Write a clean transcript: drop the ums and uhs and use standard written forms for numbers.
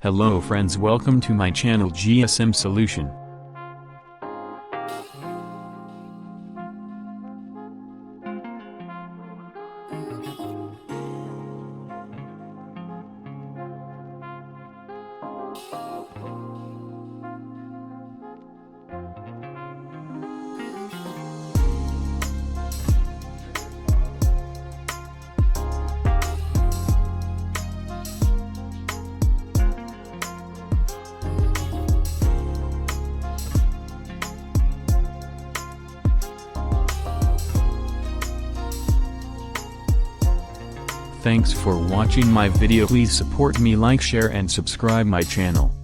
Hello friends, welcome to my channel GSM Solution. Thanks for watching my video. Please support me, like, share and subscribe my channel.